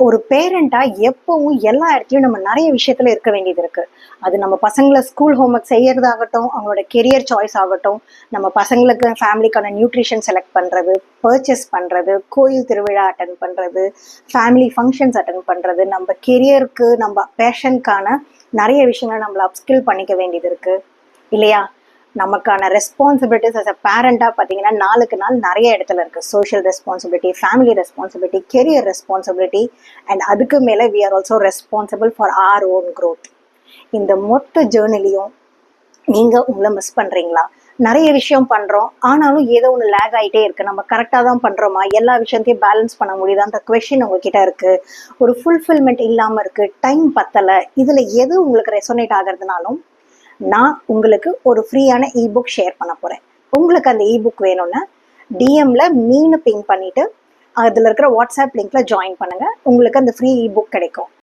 ஒரு பேரண்டா எப்பவும் எல்லா இடத்துலையும் நம்ம நிறைய விஷயத்துல இருக்க வேண்டியது இருக்கு. அது நம்ம பசங்களை ஸ்கூல் ஹோம்ஒர்க் செய்யறதாகட்டும், அவங்களோட கெரியர் சாய்ஸ் ஆகட்டும், நம்ம பசங்களுக்கு ஃபேமிலிக்கான நியூட்ரிஷன் செலக்ட் பண்றது, பர்ச்சேஸ் பண்றது, கோயில் திருவிழா அட்டன் பண்றது, ஃபேமிலி ஃபங்க்ஷன்ஸ் அட்டன் பண்றது, நம்ம கெரியருக்கு நம்ம பேஷனுக்கான நிறைய விஷயங்களை நம்மள அப்ஸ்கில் பண்ணிக்க வேண்டியது இருக்கு இல்லையா? நமக்கான ரெஸ்பான்சிபிலிட்டிஸ் அஸ் அ பேரண்டாக பார்த்தீங்கன்னா நாளுக்கு நாள் நிறைய இடத்துல இருக்குது. Social responsibility, family responsibility, career responsibility, and அதுக்கு மேலே we are also responsible for our own growth. இந்த மொத்த ஜேர்னிலையும் நீங்கள் உங்களை மிஸ் பண்ணுறீங்களா? நிறைய விஷயம் பண்ணுறோம், ஆனாலும் ஏதோ ஒன்று லேக் ஆகிட்டே இருக்குது. நம்ம கரெக்டாக தான் பண்ணுறோமா? எல்லா விஷயத்தையும் பேலன்ஸ் பண்ண முடியுதான்ற கொஷின் உங்ககிட்ட இருக்குது. ஒரு ஃபுல்ஃபில்மெண்ட் இல்லாமல் இருக்குது, டைம் பத்தலை. இதில் எது உங்களுக்கு ரெசோனேட் ஆகிறதுனாலும் நான் உங்களுக்கு ஒரு ஃப்ரீயான இபுக் ஷேர் பண்ண போகிறேன். உங்களுக்கு அந்த இபுக் வேணும்னா டிஎம்ல மீன் பிங் பண்ணிவிட்டு அதில் இருக்கிற வாட்ஸ்அப் லிங்க்ல ஜாயின் பண்ணுங்கள். உங்களுக்கு அந்த ஃப்ரீ இபுக் கிடைக்கும்.